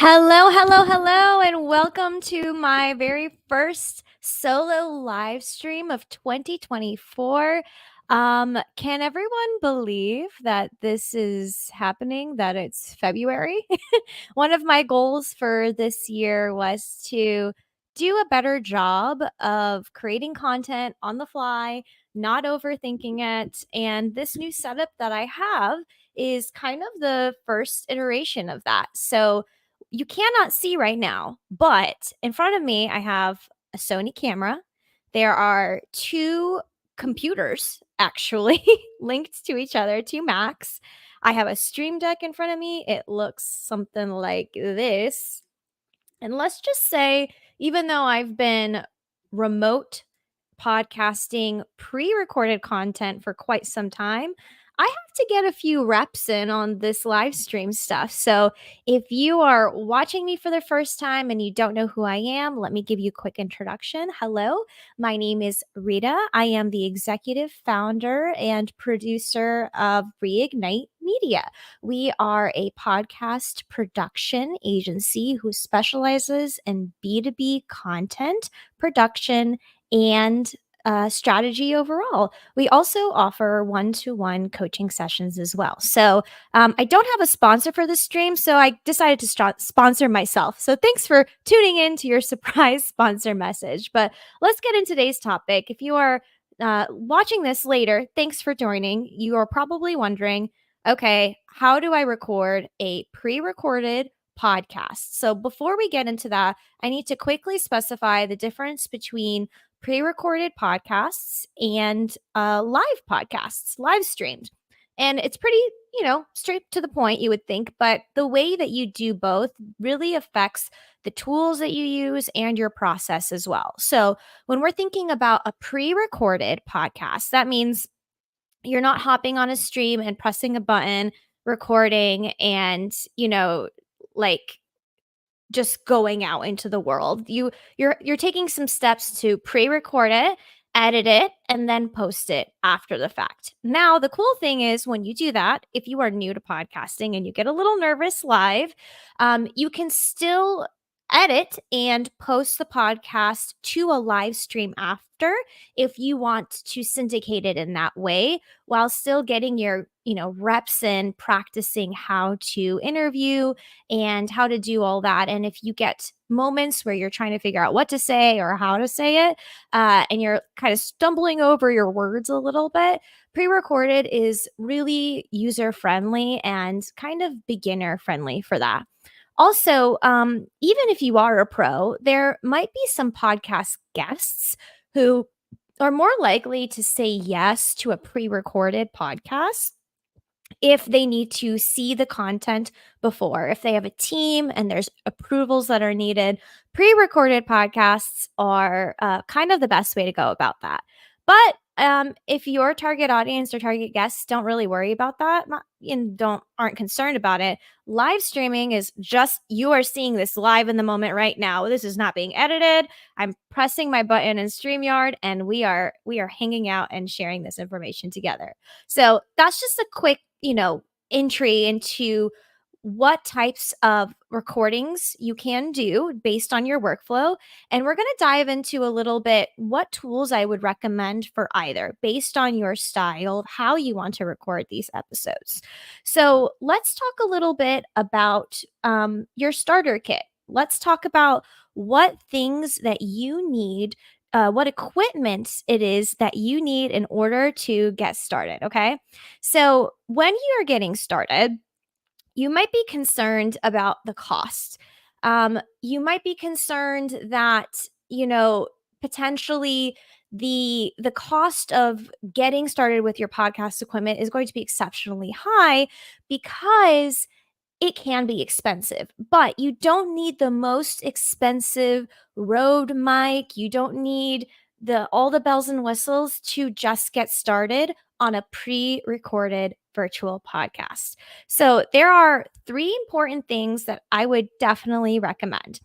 Hello, hello, hello, and welcome to my very first solo live stream of 2024. Can everyone believe that this is happening, that it's February? One of my goals for this year was to do a better job of creating content on the fly, not overthinking it. And this new setup that I have is kind of the first iteration of that. So, you cannot see right now, but in front of me, I have a Sony camera. There are two computers actually linked to each other, two Macs. I have a Stream Deck in front of me. It looks something like this. And let's just say, even though I've been remote podcasting pre-recorded content for quite some time, I have to get a few reps in on this live stream stuff. So if you are watching me for the first time and you don't know who I am, let me give you a quick introduction. Hello, my name is Rita. I am the executive founder and producer of Reignite Media. We are a podcast production agency who specializes in B2B content production and strategy overall. We also offer one-to-one coaching sessions as well. So I don't have a sponsor for this stream, so I decided to sponsor myself. So thanks for tuning in to your surprise sponsor message. But let's get into today's topic. If you are watching this later, thanks for joining. You are probably wondering, okay, how do I record a pre-recorded podcast? So before we get into that, I need to quickly specify the difference between pre-recorded podcasts and live podcasts, live streamed. And it's pretty, straight to the point, you would think, but the way that you do both really affects the tools that you use and your process as well. So when we're thinking about a pre-recorded podcast, that means you're not hopping on a stream and pressing a button, recording, and, like just going out into the world. You're taking some steps to pre-record it, edit it, and then post it after the fact. Now, the cool thing is when you do that, if you are new to podcasting and you get a little nervous live, you can still edit and post the podcast to a live stream after if you want to syndicate it in that way while still getting your reps in practicing how to interview and how to do all that. And if you get moments where you're trying to figure out what to say or how to say it, and you're kind of stumbling over your words a little bit, pre-recorded is really user friendly and kind of beginner friendly for that. Also, even if you are a pro, there might be some podcast guests who are more likely to say yes to a pre-recorded podcast if they need to see the content before. If they have a team and there's approvals that are needed, pre-recorded podcasts are kind of the best way to go about that. But if your target audience or target guests don't really worry about that and aren't concerned about it, live streaming is just, you are seeing this live in the moment right now. This is not being edited. I'm pressing my button in StreamYard and we are hanging out and sharing this information together. So that's just a quick, entry into what types of recordings you can do based on your workflow. And we're going to dive into a little bit what tools I would recommend for either based on your style of how you want to record these episodes. So let's talk a little bit about your starter kit. Let's talk about what things that you need, what equipment it is that you need in order to get started. Okay. So when you're getting started, you might be concerned about the cost. You might be concerned that, potentially the cost of getting started with your podcast equipment is going to be exceptionally high because it can be expensive, but you don't need the most expensive Rode mic. You don't need all the bells and whistles to just get started on a pre-recorded virtual podcast. So there are three important things that I would definitely recommend.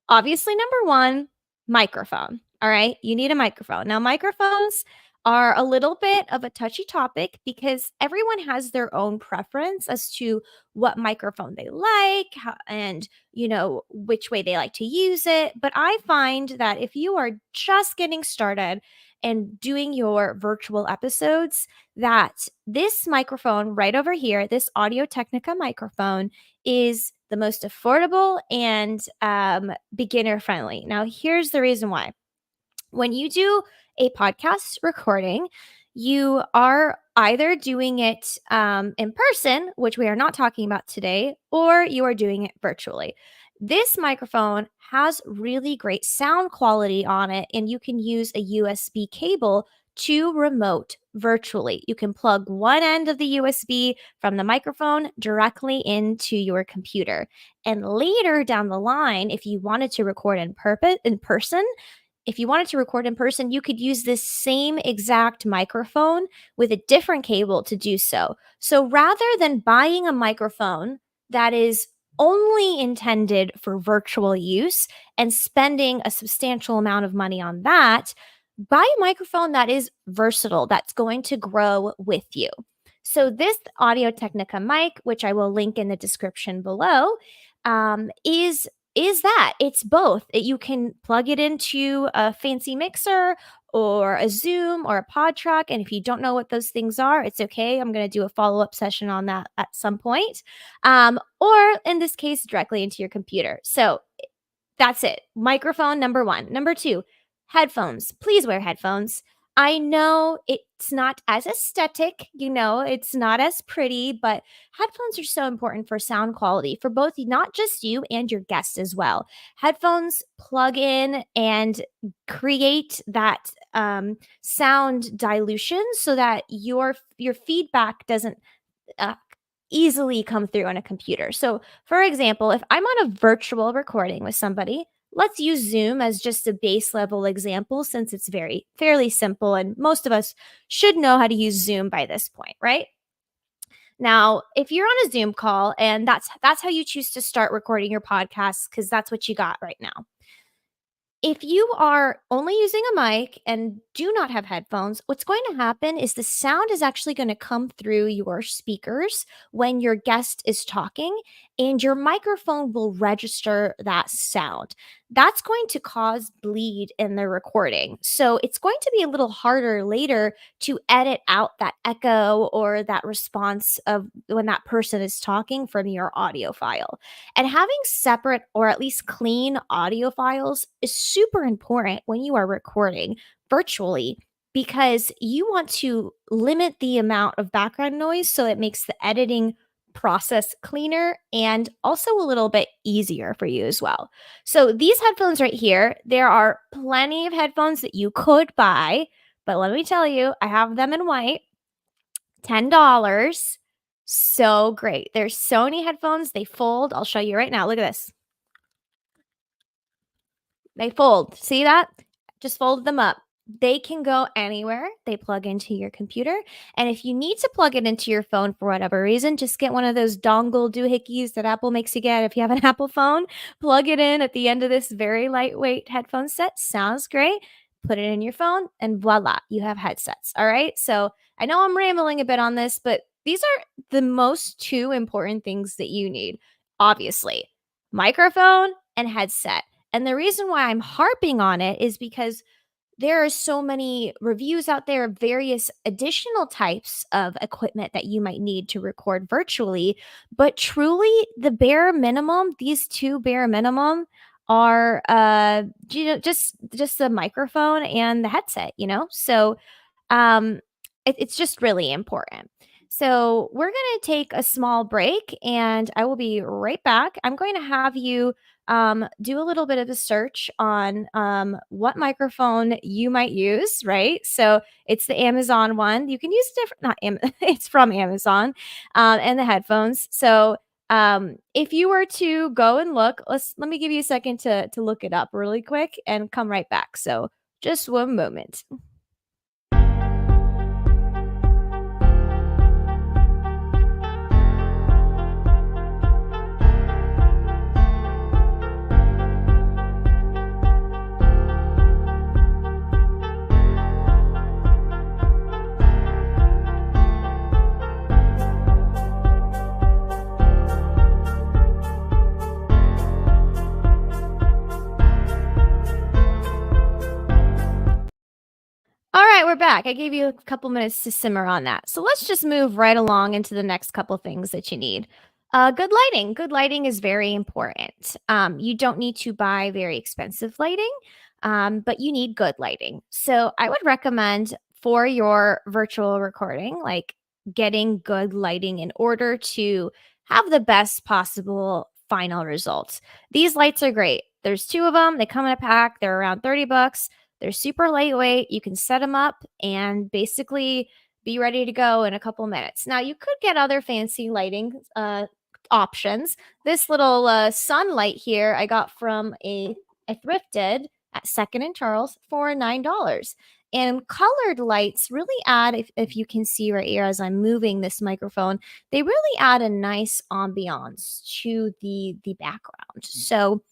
Obviously, number one, microphone. All right, you need a microphone. Now, microphones are a little bit of a touchy topic because everyone has their own preference as to what microphone they like and which way they like to use it. But I find that if you are just getting started and doing your virtual episodes, that this microphone right over here, this Audio Technica microphone, is the most affordable and beginner friendly. Now, here's the reason why. When you do a podcast recording, you are either doing it in person, which we are not talking about today, or you are doing it virtually. This microphone has really great sound quality on it, and you can use a USB cable to remote virtually. You can plug one end of the USB from the microphone directly into your computer. And later down the line, if you wanted to record in person, if you wanted to record in person, you could use this same exact microphone with a different cable to do so. So rather than buying a microphone that is only intended for virtual use and spending a substantial amount of money on that, buy a microphone that is versatile, that's going to grow with you. So this Audio Technica mic, which I will link in the description below, is that it's both. You can plug it into a fancy mixer or a Zoom or a PodTrack. And if you don't know what those things are, it's okay. I'm going to do a follow-up session on that at some point. Or in this case, directly into your computer. So that's it. Microphone number one. Number two, headphones. Please wear headphones. I know it's not as aesthetic, it's not as pretty, but headphones are so important for sound quality for both not just you and your guests as well. Headphones plug in and create that sound dilution so that your feedback doesn't easily come through on a computer. So, for example, if I'm on a virtual recording with somebody, let's use Zoom as just a base level example since it's fairly simple and most of us should know how to use Zoom by this point, right? Now, if you're on a Zoom call and that's how you choose to start recording your podcast because that's what you got right now. If you are only using a mic and do not have headphones, what's going to happen is the sound is actually going to come through your speakers when your guest is talking, and your microphone will register that sound. That's going to cause bleed in the recording. So it's going to be a little harder later to edit out that echo or that response of when that person is talking from your audio file. And having separate or at least clean audio files is super important when you are recording virtually because you want to limit the amount of background noise so it makes the editing process cleaner and also a little bit easier for you as well. So these headphones right here, there are plenty of headphones that you could buy, but let me tell you, I have them in white, $10. So great. They're Sony headphones. They fold. I'll show you right now. Look at this. They fold. See that? Just fold them up. They can go anywhere. They plug into your computer. And if you need to plug it into your phone for whatever reason, just get one of those dongle doohickeys that Apple makes you get if you have an Apple phone. Plug it in at the end of this very lightweight headphone set. Sounds great. Put it in your phone and voila, you have headsets. All right. So I know I'm rambling a bit on this, but these are the most two important things that you need. Obviously, microphone and headset. And the reason why I'm harping on it is because there are so many reviews out there of various additional types of equipment that you might need to record virtually. But truly, the bare minimum, these two bare minimum are just the microphone and the headset. So it's just really important. So we're going to take a small break and I will be right back. I'm going to have you do a little bit of a search on what microphone you might use, right? So it's the Amazon one. You can use it's from Amazon and the headphones. So if you were to go and look, let me give you a second to look it up really quick and come right back. So just one moment. back. I gave you a couple minutes to simmer on that. So let's just move right along into the next couple things that you need. Good lighting. Good lighting is very important. You don't need to buy very expensive lighting, but you need good lighting. So I would recommend for your virtual recording, like getting good lighting in order to have the best possible final results. These lights are great. There's two of them. They come in a pack. They're around $30. They're super lightweight. You can set them up and basically be ready to go in a couple minutes. Now, you could get other fancy lighting options. This little sunlight here I got from I thrifted at Second and Charles for $9. And colored lights really add, if you can see right here as I'm moving this microphone, they really add a nice ambiance to the background. So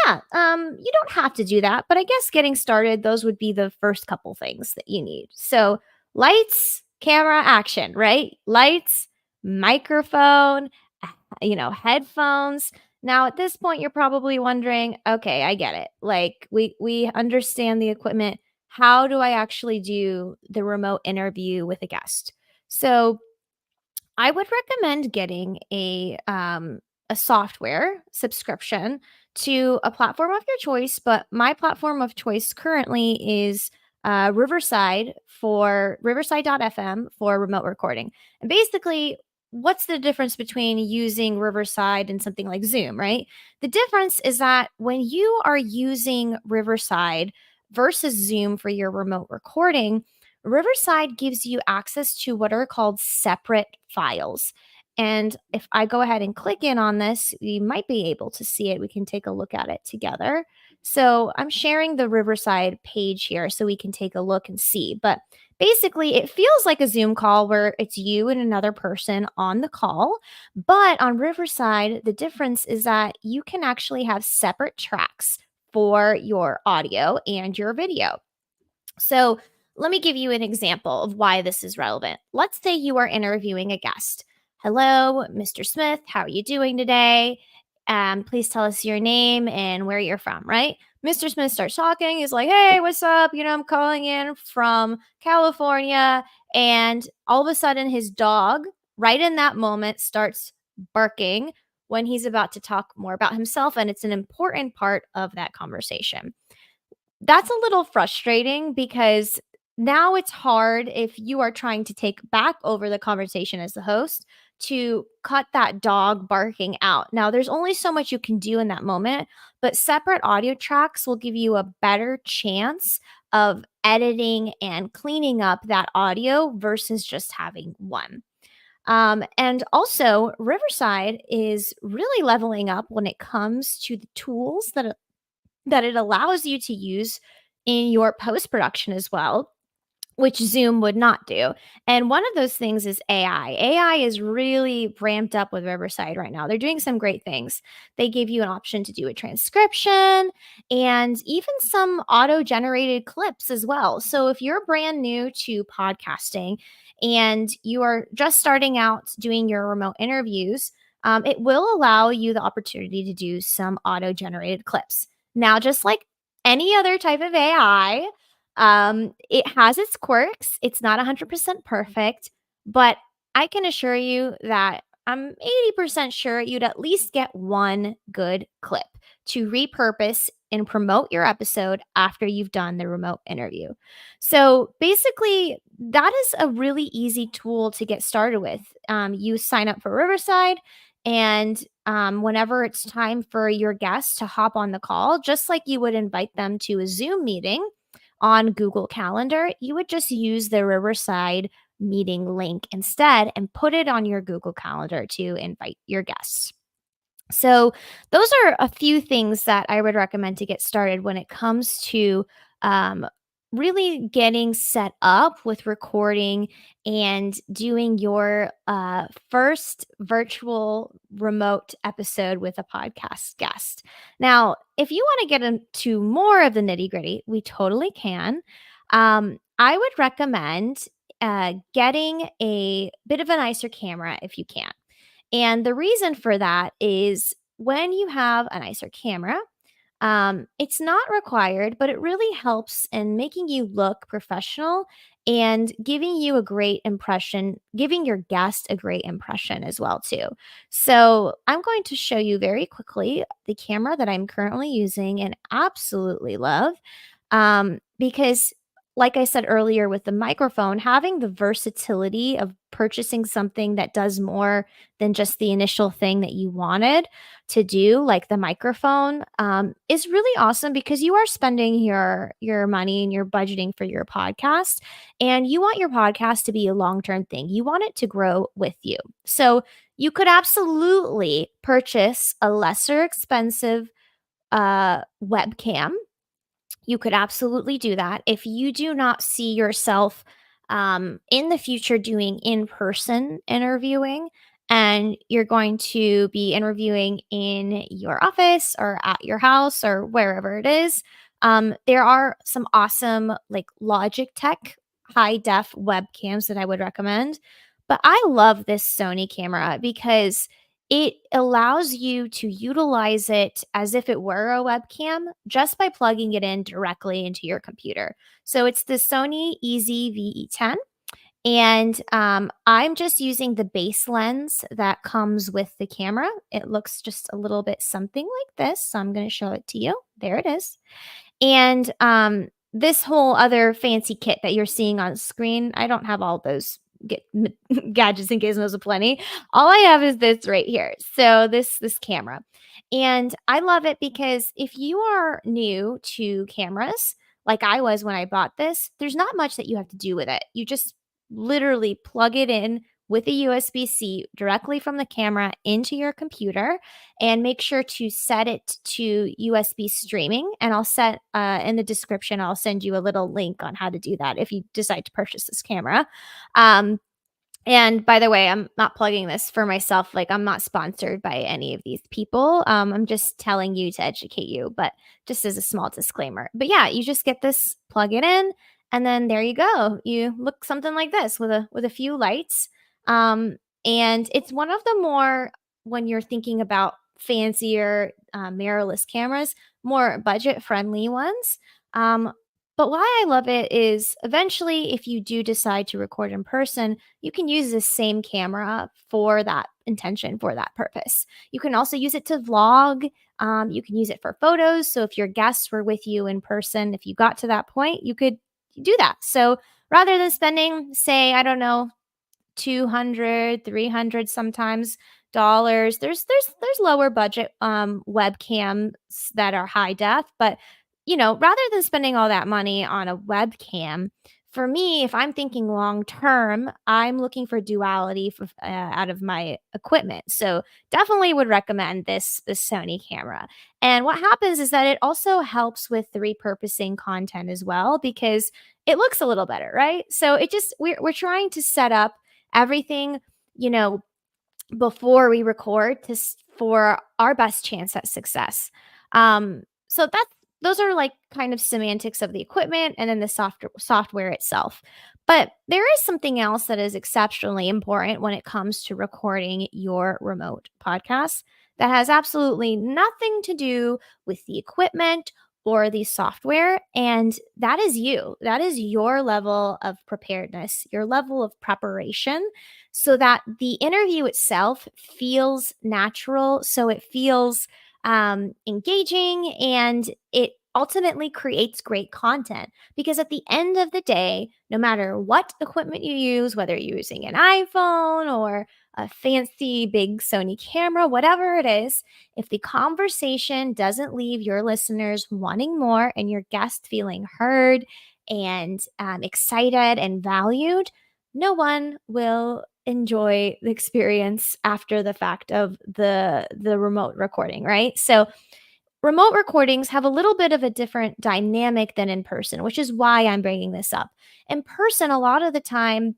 yeah, you don't have to do that, but I guess getting started, those would be the first couple things that you need. So lights, camera, action, right? Lights, microphone, headphones. Now at this point, you're probably wondering, okay, I get it. Like we understand the equipment. How do I actually do the remote interview with a guest? So I would recommend getting a software subscription to a platform of your choice, but my platform of choice currently is Riverside for Riverside.fm for remote recording. And basically, what's the difference between using Riverside and something like Zoom, right? The difference is that when you are using Riverside versus Zoom for your remote recording, Riverside gives you access to what are called separate files. And if I go ahead and click in on this, you might be able to see it. We can take a look at it together. So I'm sharing the Riverside page here so we can take a look and see. But basically, it feels like a Zoom call where it's you and another person on the call. But on Riverside, the difference is that you can actually have separate tracks for your audio and your video. So let me give you an example of why this is relevant. Let's say you are interviewing a guest. Hello, Mr. Smith. How are you doing today? Please tell us your name and where you're from, right? Mr. Smith starts talking. He's like, hey, what's up? I'm calling in from California. And all of a sudden, his dog, right in that moment, starts barking when he's about to talk more about himself. And it's an important part of that conversation. That's a little frustrating because now it's hard if you are trying to take back over the conversation as the host to cut that dog barking out. Now, there's only so much you can do in that moment, but separate audio tracks will give you a better chance of editing and cleaning up that audio versus just having one. And also, Riverside is really leveling up when it comes to the tools that it allows you to use in your post production as well, which Zoom would not do. And one of those things is AI. AI is really ramped up with Riverside right now. They're doing some great things. They give you an option to do a transcription and even some auto generated clips as well. So if you're brand new to podcasting and you are just starting out doing your remote interviews, it will allow you the opportunity to do some auto generated clips. Now, just like any other type of AI, it has its quirks. It's not 100% perfect, but I can assure you that I'm 80% sure you'd at least get one good clip to repurpose and promote your episode after you've done the remote interview. So basically, that is a really easy tool to get started with. You sign up for Riverside, and whenever it's time for your guests to hop on the call, just like you would invite them to a Zoom meeting on Google Calendar, you would just use the Riverside meeting link instead and put it on your Google Calendar to invite your guests. So, those are a few things that I would recommend to get started when it comes to really getting set up with recording and doing your first virtual remote episode with a podcast guest. Now, if you want to get into more of the nitty gritty, we totally can. I would recommend getting a bit of a nicer camera if you can. And the reason for that is when you have a nicer camera, It's not required, but it really helps in making you look professional and giving you a great impression, giving your guest a great impression as well too. So, I'm going to show you very quickly the camera that I'm currently using and absolutely love. Because like I said earlier with the microphone, having the versatility of purchasing something that does more than just the initial thing that you wanted to do, like the microphone, is really awesome because you are spending your money and you're budgeting for your podcast, and you want your podcast to be a long-term thing. You want it to grow with you. So, you could absolutely purchase a lesser expensive, webcam. You could absolutely do that. If you do not see yourself in the future doing in person interviewing, and you're going to be interviewing in your office or at your house or wherever it is, there are some awesome like Logitech high def webcams that I would recommend. But I love this Sony camera because it allows you to utilize it as if it were a webcam just by plugging it in directly into your computer. So it's the Sony EZ-VE10, and I'm just using the base lens that comes with the camera. It looks just a little bit something like this, so I'm gonna show it to you. There it is. And, this whole other fancy kit that you're seeing on screen, I don't have all those get gadgets and gizmos aplenty. All I have is this right here. So this camera. And I love it because if you are new to cameras, like I was when I bought this, there's not much that you have to do with it. You just literally plug it in with a USB-C directly from the camera into your computer, and make sure to set it to USB streaming. And I'll set in the description, I'll send you a little link on how to do that if you decide to purchase this camera. Um, and by the way, I'm not plugging this for myself. Like, I'm not sponsored by any of these people. I'm just telling you to educate you, but just as a small disclaimer. But yeah, you just get this, plug it in, and then there you go. You look something like this with a few lights. Um, and it's one of the more, when you're thinking about fancier mirrorless cameras, more budget friendly ones. Um, but why I love it is eventually, if you do decide to record in person, you can use this same camera for that intention, for that purpose. You can also use it to vlog. You can use it for photos. So if your guests were with you in person, if you got to that point, you could do that. So rather than spending, say, I don't know, 200, 300 sometimes dollars. There's lower budget webcams that are high def, but rather than spending all that money on a webcam, for me, if I'm thinking long term, I'm looking for duality out of my equipment. So definitely would recommend this Sony camera. And what happens is that it also helps with the repurposing content as well because it looks a little better, right? So it just we're trying to set up everything, you know, before we record for our best chance at success. So those are like kind of semantics of the equipment and then the software itself. But there is something else that is exceptionally important when it comes to recording your remote podcast that has absolutely nothing to do with the equipment or the software. And that is you. That is your level of preparedness, your level of preparation, so that the interview itself feels natural. So it feels engaging, and it ultimately creates great content. Because at the end of the day, no matter what equipment you use, whether you're using an iPhone or a fancy big Sony camera, whatever it is, if the conversation doesn't leave your listeners wanting more and your guest feeling heard and excited and valued, no one will enjoy the experience after the fact of the remote recording, right? So remote recordings have a little bit of a different dynamic than in person, which is why I'm bringing this up. In person, a lot of the time,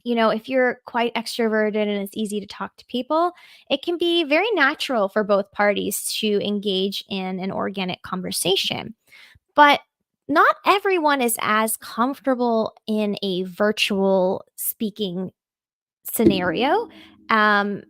if you're quite extroverted and it's easy to talk to people, it can be very natural for both parties to engage in an organic conversation. But not everyone is as comfortable in a virtual speaking scenario. Um,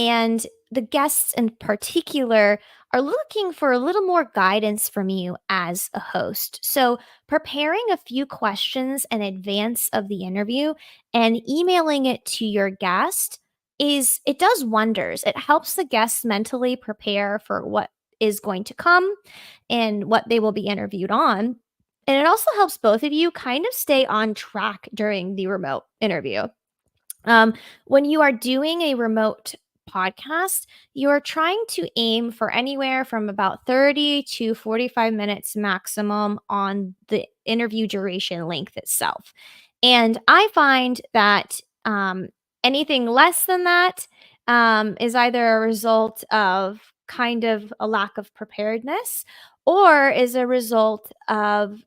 And the guests in particular are looking for a little more guidance from you as a host. So, preparing a few questions in advance of the interview and emailing it to your guest it does wonders. It helps the guests mentally prepare for what is going to come and what they will be interviewed on. And it also helps both of you kind of stay on track during the remote interview. Um, when you are doing a remote podcast, you are trying to aim for anywhere from about 30 to 45 minutes maximum on the interview duration length itself. And I find that anything less than that is either a result of kind of a lack of preparedness or is a result of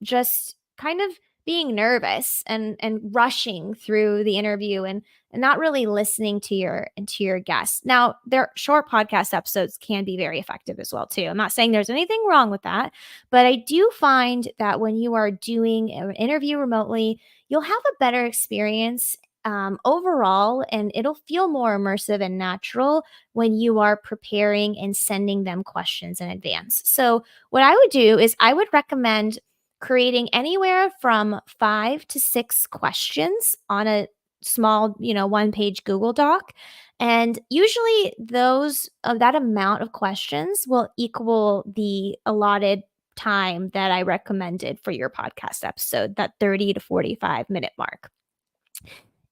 just kind of being nervous and rushing through the interview and not really listening to your guests. Now, their short podcast episodes can be very effective as well too. I'm not saying there's anything wrong with that, but I do find that when you are doing an interview remotely, you'll have a better experience overall, and it'll feel more immersive and natural when you are preparing and sending them questions in advance. So, what I would do is I would recommend creating anywhere from 5 to 6 questions on a small, one page Google Doc. And usually that amount of questions will equal the allotted time that I recommended for your podcast episode, that 30 to 45-minute mark.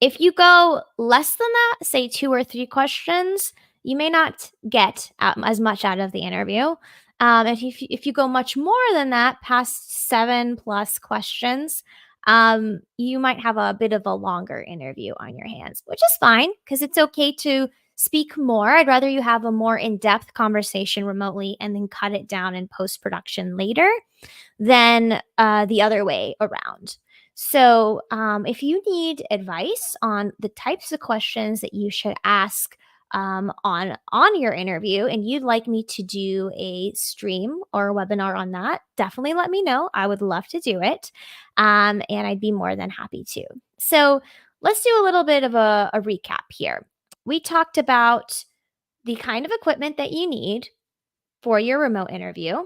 If you go less than that, say 2 or 3 questions, you may not get as much out of the interview. If you go much more than that, past 7+ questions, you might have a bit of a longer interview on your hands, which is fine because it's okay to speak more. I'd rather you have a more in-depth conversation remotely and then cut it down in post-production later than the other way around. So, if you need advice on the types of questions that you should ask on your interview, and you'd like me to do a stream or a webinar on that, definitely let me know. I would love to do it, and I'd be more than happy to. So, let's do a little bit of a recap here. We talked about the kind of equipment that you need for your remote interview,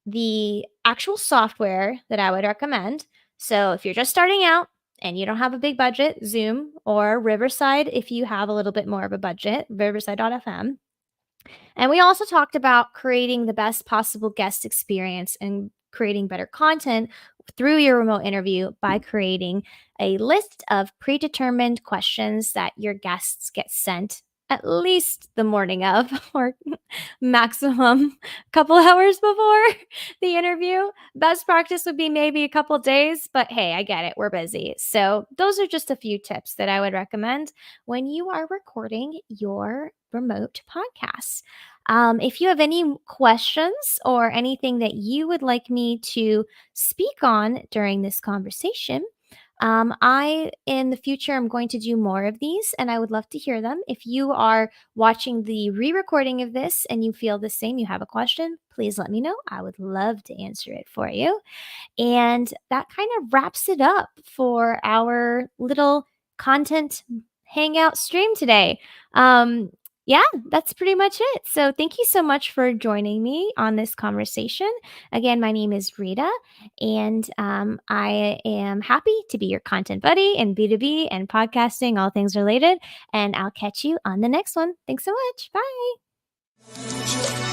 the actual software that I would recommend. So if you're just starting out and you don't have a big budget, Zoom or Riverside if you have a little bit more of a budget, riverside.fm. And we also talked about creating the best possible guest experience and creating better content through your remote interview by creating a list of predetermined questions that your guests get sent at least the morning of or maximum a couple hours before the interview. Best practice would be maybe a couple days, but hey, I get it. We're busy. So, those are just a few tips that I would recommend when you are recording your remote podcasts. If you have any questions or anything that you would like me to speak on during this conversation, I, in the future, am going to do more of these and I would love to hear them. If you are watching the re recording of this and you feel the same, you have a question, please let me know. I would love to answer it for you. And that kind of wraps it up for our little content hangout stream today. Um, yeah, that's pretty much it. So, thank you so much for joining me on this conversation. Again, my name is Rita, and I am happy to be your content buddy in B2B and podcasting, all things related. And I'll catch you on the next one. Thanks so much. Bye.